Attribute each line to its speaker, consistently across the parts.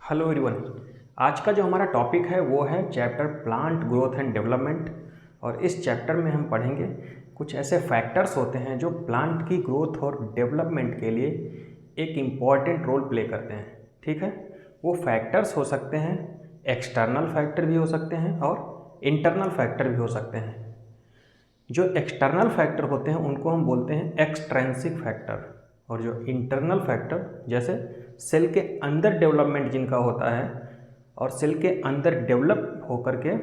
Speaker 1: Hello everyone. आज का जो हमारा टॉपिक है वो है chapter plant growth and development. और इस चैप्टर में हम पढ़ेंगे कुछ ऐसे फैक्टर्स होते हैं जो प्लांट की ग्रोथ और डेवलपमेंट के लिए एक इम्पॉर्टेंट रोल प्ले करते हैं। ठीक है, वो फैक्टर्स हो सकते हैं, एक्सटर्नल फैक्टर भी हो सकते हैं और इंटरनल फैक्टर भी हो सकते हैं। जो एक्सटर्नल फैक्टर होते हैं उनको हम बोलते हैं एक्सट्रेंसिक फैक्टर, और जो इंटरनल फैक्टर जैसे सेल के अंदर डेवलपमेंट जिनका होता है और सेल के अंदर डेवलप होकर के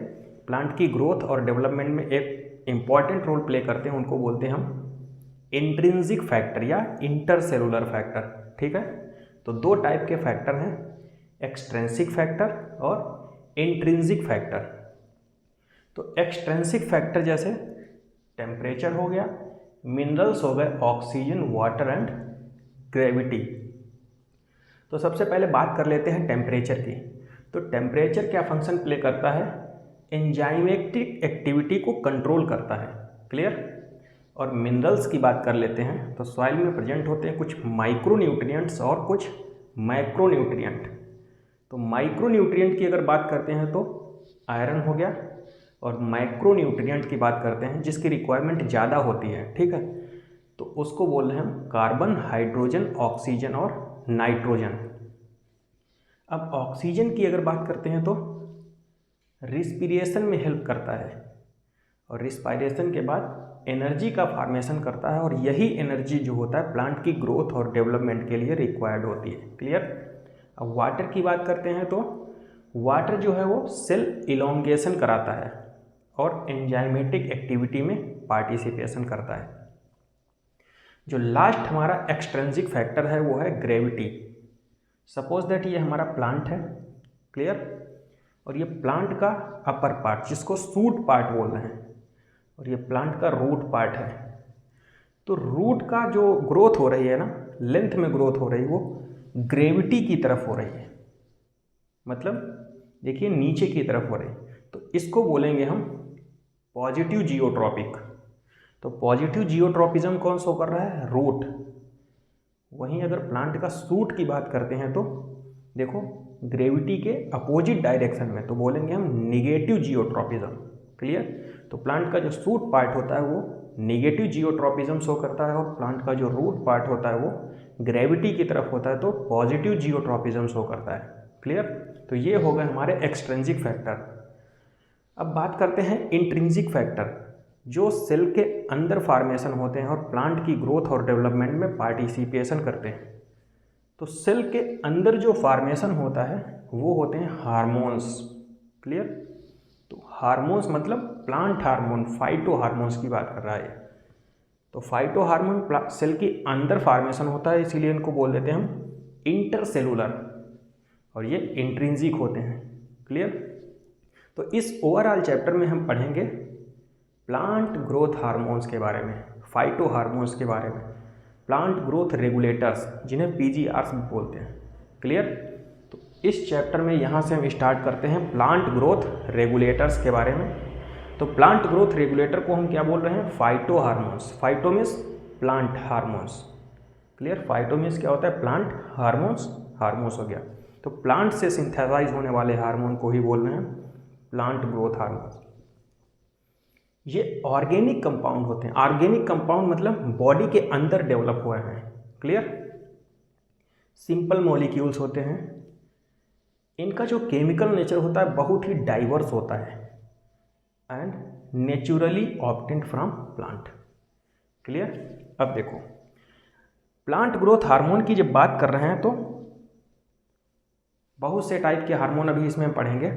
Speaker 1: प्लांट की ग्रोथ और डेवलपमेंट में एक इम्पॉर्टेंट रोल प्ले करते हैं, उनको बोलते हैं हम इंट्रिंसिक फैक्टर या इंटरसेलुलर फैक्टर। ठीक है, तो दो टाइप के फैक्टर हैं, एक्सट्रेंसिक फैक्टर और इंट्रिंसिक फैक्टर। तो एक्सट्रेंसिक फैक्टर जैसे टेम्परेचर हो गया, मिनरल्स हो गए, ऑक्सीजन, वाटर एंड ग्रेविटी। तो सबसे पहले बात कर लेते हैं टेम्परेचर की। तो टेम्परेचर क्या फंक्शन प्ले करता है? एंजाइमेटिक एक्टिविटी को कंट्रोल करता है। क्लियर। और मिनरल्स की बात कर लेते हैं तो सॉइल में प्रेजेंट होते हैं कुछ माइक्रो न्यूट्रिएंट्स और कुछ मैक्रो न्यूट्रिएंट। तो माइक्रो न्यूट्रिएंट की अगर बात करते हैं तो आयरन हो गया, और माइक्रो न्यूट्रिएंट की बात करते हैं जिसकी रिक्वायरमेंट ज़्यादा होती है। ठीक है, तो उसको बोल रहे हैं हम कार्बन, हाइड्रोजन, ऑक्सीजन और नाइट्रोजन। अब ऑक्सीजन की अगर बात करते हैं तो रिस्पिरेशन में हेल्प करता है, और रिस्पायरेशन के बाद एनर्जी का फॉर्मेशन करता है, और यही एनर्जी जो होता है प्लांट की ग्रोथ और डेवलपमेंट के लिए रिक्वायर्ड होती है। क्लियर। अब वाटर की बात करते हैं तो वाटर जो है वो सेल इलोंगेशन कराता है और एंजाइमेटिक एक्टिविटी में पार्टिसिपेशन करता है। जो लास्ट हमारा एक्सट्रिंसिक फैक्टर है वो है ग्रेविटी। सपोज दैट ये हमारा प्लांट है। क्लियर। और ये प्लांट का अपर पार्ट जिसको सूट पार्ट बोल रहे हैं, और ये प्लांट का रूट पार्ट है। तो रूट का जो ग्रोथ हो रही है ना, लेंथ में ग्रोथ हो रही है, वो ग्रेविटी की तरफ हो रही है। मतलब देखिए नीचे की तरफ हो रही है, तो इसको बोलेंगे हम पॉजिटिव जियोट्रॉपिक। तो पॉजिटिव जियोट्रॉपिज्म कौन शो कर रहा है? रूट। वहीं अगर प्लांट का सूट की बात करते हैं तो देखो ग्रेविटी के अपोजिट डायरेक्शन में, तो बोलेंगे हम निगेटिव जियोट्रॉपिज्म। क्लियर। तो प्लांट का जो सूट पार्ट होता है वो निगेटिव जियोट्रॉपिज्म शो करता है, और प्लांट का जो रूट पार्ट होता है वो ग्रेविटी की तरफ होता है तो पॉजिटिव जियोट्रॉपिज्म शो करता है। क्लियर। तो ये हो गए हमारे एक्सट्रिंसिक फैक्टर। अब बात करते हैं इंट्रिंसिक फैक्टर, जो सेल के अंदर फॉर्मेशन होते हैं और प्लांट की ग्रोथ और डेवलपमेंट में पार्टिसिपेशन करते हैं। तो सेल के अंदर जो फॉर्मेशन होता है वो होते हैं हार्मोन्स। क्लियर। तो हार्मोन्स मतलब प्लांट हार्मोन, फाइटो हार्मोन्स की बात कर रहा है। तो फाइटो हार्मोन सेल के अंदर फॉर्मेशन होता है, इसीलिए इनको बोल देते हैं हम इंटरसेलुलर, और ये इंट्रिंसिक होते हैं। क्लियर। तो इस ओवरऑल चैप्टर में हम पढ़ेंगे प्लांट ग्रोथ हार्मोन्स के बारे में, फाइटो हार्मोन्स के बारे में, प्लांट ग्रोथ रेगुलेटर्स जिन्हें पीजीआरस बोलते हैं। क्लियर। तो इस चैप्टर में यहाँ से हम स्टार्ट करते हैं प्लांट ग्रोथ रेगुलेटर्स के बारे में। तो प्लांट ग्रोथ रेगुलेटर को हम क्या बोल रहे हैं? Phyto hormones. Phyto means plant hormones. Clear. Phyto means क्या होता है? Plant hormones. हार्मोन्स हो गया, तो प्लांट से सिंथेसाइज होने वाले हार्मोन को ही बोल रहे हैं प्लांट ग्रोथ हार्मोन्स। ये ऑर्गेनिक कंपाउंड होते हैं। ऑर्गेनिक कंपाउंड मतलब बॉडी के अंदर डेवलप हुए हैं। क्लियर। सिंपल मॉलिक्यूल्स होते हैं। इनका जो केमिकल नेचर होता है बहुत ही डाइवर्स होता है and naturally obtained from plant. Clear. अब देखो प्लांट ग्रोथ हार्मोन की जब बात कर रहे हैं तो बहुत से टाइप के हार्मोन अभी इसमें पढ़ेंगे।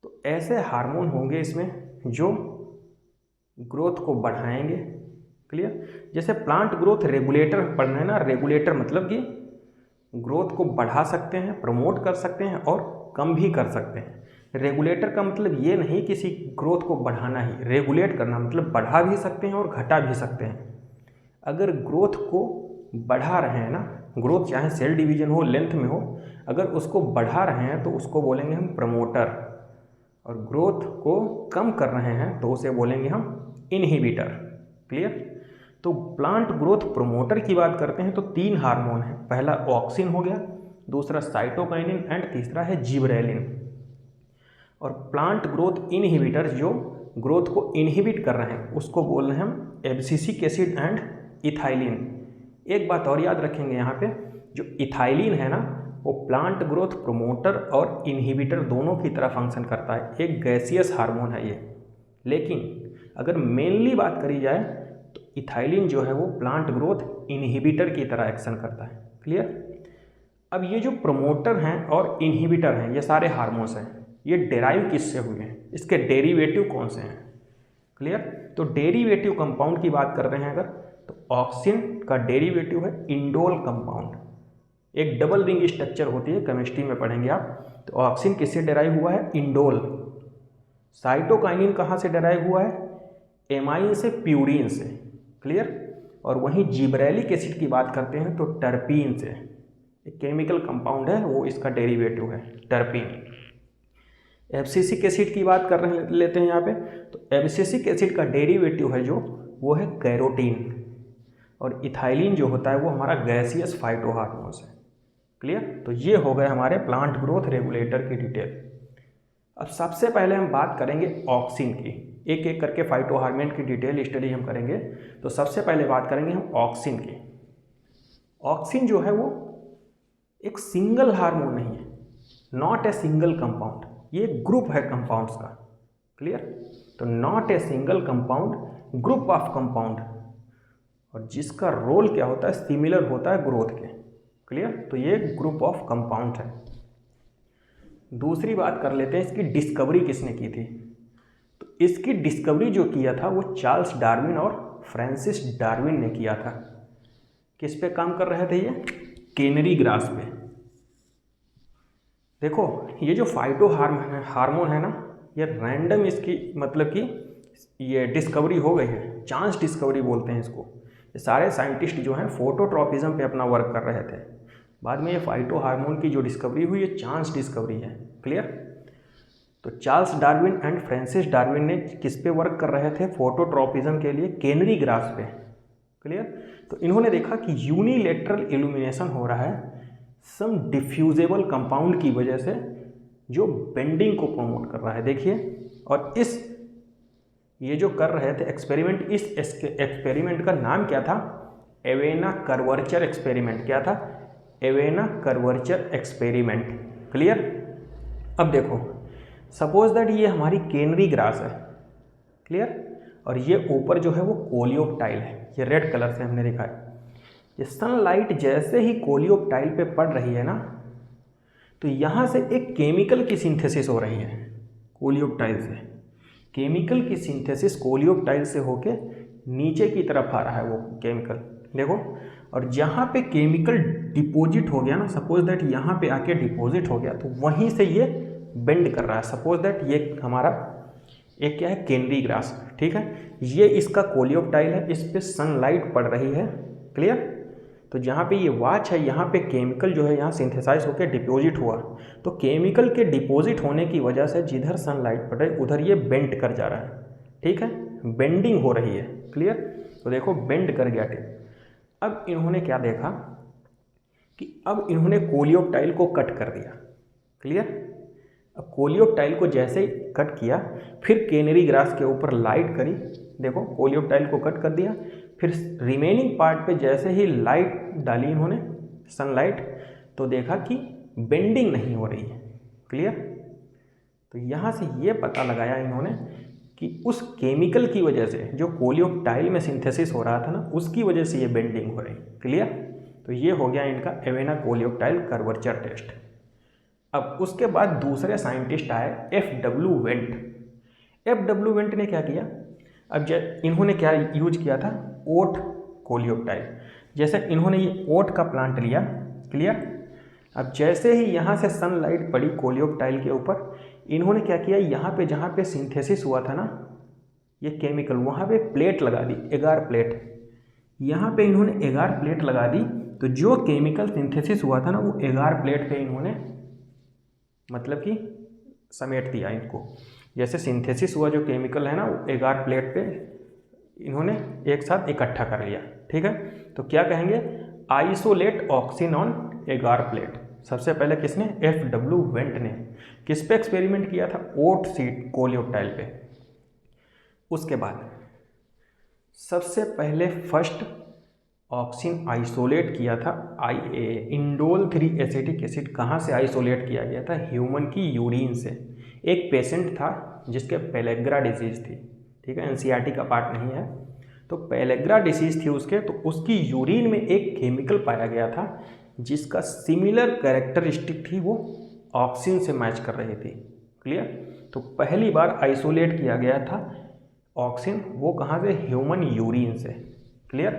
Speaker 1: तो ऐसे हार्मोन होंगे इसमें जो ग्रोथ को बढ़ाएंगे। क्लियर। जैसे प्लांट ग्रोथ रेगुलेटर पढ़ना है ना, रेगुलेटर मतलब कि ग्रोथ को बढ़ा सकते हैं, प्रमोट कर सकते हैं और कम भी कर सकते हैं। रेगुलेटर का मतलब ये नहीं किसी ग्रोथ को बढ़ाना ही, रेगुलेट करना मतलब बढ़ा भी सकते हैं और घटा भी सकते हैं। अगर ग्रोथ को बढ़ा रहे हैं ना, ग्रोथ चाहे सेल डिवीजन हो, लेंथ में हो, अगर उसको बढ़ा रहे हैं तो उसको बोलेंगे हम प्रमोटर, और ग्रोथ को कम कर रहे हैं तो उसे बोलेंगे हम इनहिबिटर। क्लियर। तो प्लांट ग्रोथ प्रोमोटर की बात करते हैं तो 3 हार्मोन है। पहला ऑक्सिन हो गया, दूसरा साइटोकाइनिन एंड तीसरा है जिबरेलिन। और प्लांट ग्रोथ इनहिबिटर्स जो ग्रोथ को इनहिबिट कर रहे हैं उसको बोल रहे हैं हम एब्सिसिक एसिड एंड इथाइलिन। एक बात और याद रखेंगे यहाँ पे, जो इथाइलिन है ना वो प्लांट ग्रोथ प्रोमोटर और इनहिबिटर दोनों की तरह फंक्शन करता है, एक गैसियस हार्मोन है ये। लेकिन अगर मेनली बात करी जाए तो इथाइलिन जो है वो प्लांट ग्रोथ इनहिबिटर की तरह एक्शन करता है। क्लियर। अब ये जो प्रोमोटर हैं और इनहिबिटर हैं ये सारे हार्मोन्स हैं, ये डेराइव किससे हुए हैं, इसके डेरिवेटिव कौन से हैं। क्लियर। तो डेरिवेटिव कंपाउंड की बात कर रहे हैं अगर, तो ऑक्सिन का डेरिवेटिव है इंडोल कंपाउंड। एक डबल रिंग स्ट्रक्चर होती है, केमिस्ट्री में पढ़ेंगे आप। तो ऑक्सिन किससे डेराइव हुआ है, इंडोल। साइटोकाइनिन कहाँ से डेराइव हुआ है, एमाइन से, प्यूरिन से। क्लियर। और वहीं जिब्रेलिक एसिड की बात करते हैं तो टर्पीन से, एक केमिकल कंपाउंड है वो इसका डेरिवेटिव है टर्पीन। एब्सिसिक एसिड की बात कर लेते हैं यहाँ पे, तो एब्सिसिक एसिड का डेरिवेटिव है जो वो है कैरोटीन। और इथाइलिन जो होता है वो हमारा गैसियस फाइटोहार्मोन्स है। क्लियर। तो ये हो गए हमारे प्लांट ग्रोथ रेगुलेटर की डिटेल। अब सबसे पहले हम बात करेंगे ऑक्सिन की, एक एक करके फाइटोहार्मोन की डिटेल स्टडी हम करेंगे। तो सबसे पहले बात करेंगे हम ऑक्सिन की। ऑक्सिन जो है वो एक सिंगल हार्मोन नहीं है, नॉट ए सिंगल कंपाउंड, ये ग्रुप है कंपाउंड्स का। क्लियर। तो not a single compound, group of compound, और जिसका रोल क्या होता है, सिमिलर होता है ग्रोथ के। क्लियर। तो ये ग्रुप ऑफ कंपाउंड है। दूसरी बात कर लेते हैं इसकी डिस्कवरी किसने की थी। तो इसकी डिस्कवरी जो किया था वो चार्ल्स डार्विन और फ्रांसिस डार्विन ने किया था। किस पे काम कर रहे थे ये, कैनरी ग्रास पे। देखो ये जो फाइटो हार्मोन है ना, ये रैंडम इसकी मतलब कि ये डिस्कवरी हो गई है, चांस डिस्कवरी बोलते हैं इसको। ये सारे साइंटिस्ट जो हैं फोटोट्रॉपिज्म पे अपना वर्क कर रहे थे, बाद में ये फाइटो हार्मोन की जो डिस्कवरी हुई ये चांस डिस्कवरी है। क्लियर। तो Charles Darwin and Francis Darwin ने किस पे वर्क कर रहे थे, फोटोट्रॉपिज्म के लिए कैनरी ग्रास पे। क्लियर। तो इन्होंने देखा कि यूनिलेटरल इल्यूमिनेशन हो रहा है सम डिफ्यूजेबल कंपाउंड की वजह से जो बेंडिंग को प्रमोट कर रहा है। देखिए, और ये जो कर रहे थे एक्सपेरिमेंट, इस एक्सपेरिमेंट का नाम क्या था, एवेना कर्वर्चर एक्सपेरिमेंट। क्या था, एवेना कर्वर्चर एक्सपेरिमेंट। क्लियर। अब देखो सपोज दैट ये हमारी कैनरी ग्रास है। क्लियर। और ये ऊपर जो है वो कोलियोप्टाइल है, ये रेड कलर से हमने दिखाया। ये सनलाइट जैसे ही कोलियोप्टाइल पे पड़ रही है ना, तो यहाँ से एक केमिकल की सिंथेसिस हो रही है कोलियोप्टाइल से। केमिकल की सिंथेसिस कोलियोप्टाइल से होके नीचे की तरफ आ रहा है वो केमिकल। देखो, और जहाँ पे केमिकल डिपॉजिट हो गया ना, सपोज दैट यहाँ पे आके डिपॉजिट हो गया, तो वहीं से ये बेंड कर रहा है। सपोज दैट ये हमारा एक क्या है, कैनरी ग्रास। ठीक है, ये इसका कोलियोप्टाइल है, इस पे सनलाइट पड़ रही है। क्लियर। तो जहाँ पे ये वॉच है, यहाँ पे केमिकल जो है यहाँ सिंथेसाइज होकर डिपॉजिट हुआ। तो केमिकल के डिपॉजिट होने की वजह से जिधर सनलाइट पड़ रही उधर ये बेंड कर जा रहा है। ठीक है, बेंडिंग हो रही है। क्लियर। तो देखो बेंड कर गया टिप। अब इन्होंने क्या देखा कि अब इन्होंने कोलियोप्टाइल को कट कर दिया। क्लियर। अब कोलियोप्टाइल को जैसे ही कट किया, फिर कैनरी ग्रास के ऊपर लाइट करी। देखो कोलियोप्टाइल को कट कर दिया, फिर रिमेनिंग पार्ट पे जैसे ही लाइट डाली इन्होंने, सनलाइट, तो देखा कि बेंडिंग नहीं हो रही है। क्लियर। तो यहाँ से ये पता लगाया इन्होंने कि उस केमिकल की वजह से जो कोलियोप्टाइल में सिंथेसिस हो रहा था ना, उसकी वजह से ये बेंडिंग हो रही। क्लियर। तो ये हो गया इनका एवेना कोलियोप्टाइल कर्वर्चर टेस्ट। अब उसके बाद दूसरे साइंटिस्ट आए F.W. वेंट। F.W. वेंट ने क्या किया, अब इन्होंने क्या यूज किया था, ओट कोलियोप्टाइल। जैसे इन्होंने ये ओट का प्लांट लिया। क्लियर। अब जैसे ही यहाँ से सनलाइट पड़ी कोलियोप्टाइल के ऊपर, इन्होंने क्या किया, यहाँ पे जहाँ पे सिंथेसिस हुआ था ना ये केमिकल, वहाँ पे प्लेट लगा दी, एगार प्लेट। यहाँ पे इन्होंने एगार प्लेट लगा दी, तो जो केमिकल सिंथेसिस हुआ था ना वो एगार प्लेट पे इन्होंने मतलब कि समेट दिया इनको। जैसे सिंथेसिस हुआ जो केमिकल है ना, वो एगार प्लेट पे इन्होंने एक साथ इकट्ठा कर लिया। ठीक है। तो क्या कहेंगे, आइसोलेट ऑक्सिन ऑन एगार प्लेट। सबसे पहले किसने? FW वेंट ने। किस पे एक्सपेरिमेंट किया था? ओट सीड कोलियोप्टाइल पे। उसके बाद सबसे पहले फर्स्ट ऑक्सिन आइसोलेट किया था IAA, इंडोल 3 एसिटिक एसिड। कहाँ से आइसोलेट किया गया था? ह्यूमन की यूरिन से। एक पेशेंट था जिसके पेलेग्रा डिजीज़ थी, ठीक है, NCERT का पार्ट नहीं है। तो पेलेग्रा डिसीज़ थी उसके, तो उसकी यूरिन में एक केमिकल पाया गया था जिसका सिमिलर कैरेक्टरिस्टिक थी, वो ऑक्सिन से मैच कर रही थी। क्लियर? तो पहली बार आइसोलेट किया गया था ऑक्सिन, वो कहाँ से? ह्यूमन यूरिन से। क्लियर?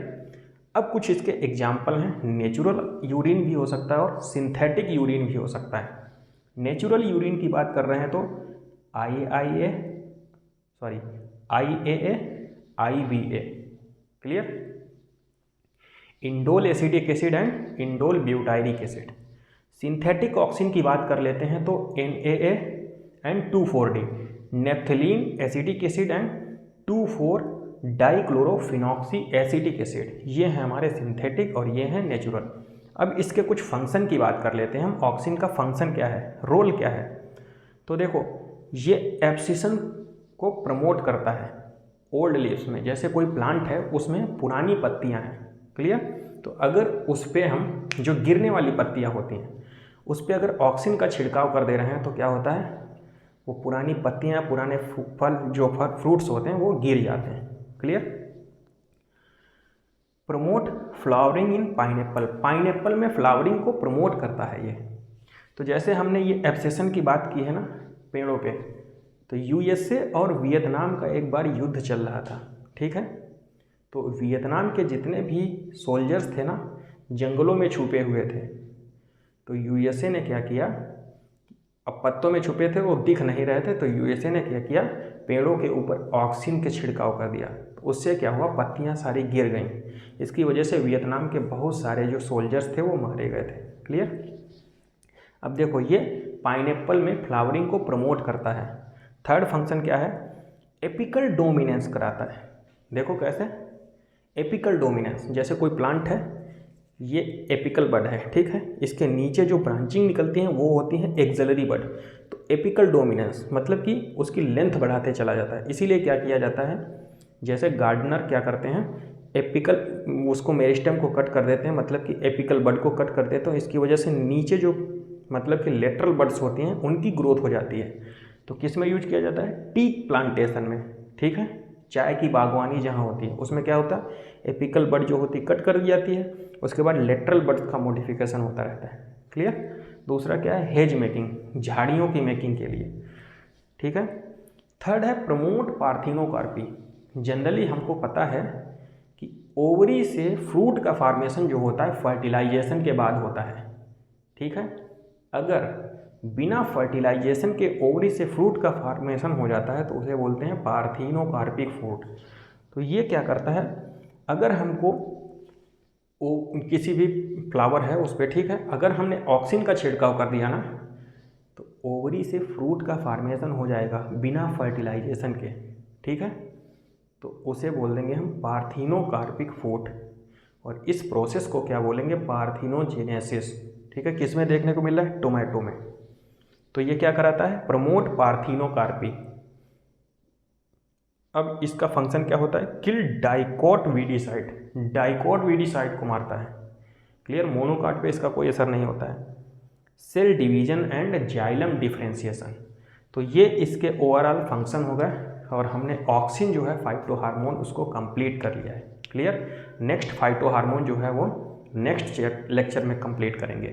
Speaker 1: अब कुछ इसके एग्जाम्पल हैं। नेचुरल यूरिन भी हो सकता है और सिंथेटिक यूरिन भी हो सकता है। नेचुरल यूरिन की बात कर रहे हैं तो IAA, IBA। Clear? Indole acetic acid and indole butyric acid. Synthetic auxin की बात कर लेते हैं तो NAA and 2,4-D, naphthalene acetic acid and two four dichlorophenoxy acetic acid. ये हैं हमारे सिंथेटिक और ये हैं नेचुरल। अब इसके कुछ फंक्शन की बात कर लेते हैं हम। ऑक्सिन का फंक्शन क्या है, रोल क्या है? तो देखो, ये एब्सिशन को प्रमोट करता है ओल्ड लीव्स में। जैसे कोई प्लांट है उसमें पुरानी पत्तियां हैं, क्लियर, तो अगर उस पर हम जो गिरने वाली पत्तियां होती हैं उस पर अगर ऑक्सिन का छिड़काव कर दे रहे हैं तो क्या होता है? वो पुरानी पत्तियां, पुराने फल, जो फ्रूट्स होते हैं वो गिर जाते हैं। क्लियर? प्रमोट फ्लावरिंग इन पाइनएप्पल। पाइनएप्पल में फ्लावरिंग को प्रमोट करता है ये। तो जैसे हमने ये एब्सेशन की बात की है ना पेड़ों पे, तो USA और वियतनाम का एक बार युद्ध चल रहा था, ठीक है। तो वियतनाम के जितने भी सोल्जर्स थे ना, जंगलों में छुपे हुए थे। तो USA ने क्या किया, अब पत्तों में छुपे थे, वो दिख नहीं रहे थे, तो USA ने क्या किया, पेड़ों के ऊपर ऑक्सिन के छिड़काव कर दिया। तो उससे क्या हुआ, पत्तियां सारी गिर गईं। इसकी वजह से वियतनाम के बहुत सारे जो सोल्जर्स थे वो मारे गए थे। क्लियर? अब देखो, ये पाइनएप्पल में फ्लावरिंग को प्रमोट करता है। थर्ड फंक्शन क्या है? एपिकल डोमिनेंस कराता है। देखो कैसे, एपिकल डोमिनेंस, जैसे कोई प्लांट है, ये एपिकल बड है, ठीक है, इसके नीचे जो ब्रांचिंग निकलती हैं वो होती हैं एक्सिलरी बड। तो एपिकल डोमिनेंस मतलब कि उसकी लेंथ बढ़ाते चला जाता है। इसीलिए क्या किया जाता है, जैसे गार्डनर क्या करते हैं, एपिकल, उसको मेरिस्टेम को कट कर देते हैं, मतलब कि एपिकल बड को कट कर देते हैं। इसकी वजह से नीचे जो मतलब कि लेटरल बड्स होती हैं उनकी ग्रोथ हो जाती है। तो किस में यूज किया जाता है? टी प्लांटेशन में, ठीक है, चाय की बागवानी जहाँ होती है उसमें क्या होता है, एपिकल बड जो होती है कट कर दी जाती है, उसके बाद लेटरल बड का मॉडिफिकेशन होता रहता है। क्लियर? दूसरा क्या है? हेज मेकिंग, झाड़ियों की मेकिंग के लिए, ठीक है। थर्ड है प्रमोट पार्थिनोकार्पी। जनरली हमको पता है कि ओवरी से फ्रूट का फॉर्मेशन जो होता है फर्टिलाइजेशन के बाद होता है, ठीक है। अगर बिना फर्टिलाइजेशन के ओवरी से फ्रूट का फॉर्मेशन हो जाता है तो उसे बोलते हैं पार्थिनोकार्पिक फ्रूट। तो ये क्या करता है, अगर हमको किसी भी फ्लावर है उस पर, ठीक है, अगर हमने ऑक्सिन का छिड़काव कर दिया ना तो ओवरी से फ्रूट का फॉर्मेशन हो जाएगा बिना फर्टिलाइजेशन के, ठीक है। तो उसे बोल देंगे हम पार्थिनोकार्पिक फ्रूट। और इस प्रोसेस को क्या बोलेंगे? पार्थिनोजेनेसिस, ठीक है। किस में देखने को मिल रहा है? टोमेटो में। तो ये क्या कराता है? Promote parthenocarpy. अब इसका फंक्शन क्या होता है? किल डाइकोट वीडीसाइड, डाइकोट वीडीसाइड को मारता है। क्लियर? मोनोकाट पे इसका कोई असर नहीं होता है। Cell division and xylem differentiation, तो ये इसके ओवरऑल फंक्शन हो गए। और हमने ऑक्सिन जो है फाइटोहार्मोन उसको कंप्लीट कर लिया है। क्लियर? नेक्स्ट फाइटोहार्मोन जो है वो नेक्स्ट लेक्चर में कंप्लीट करेंगे।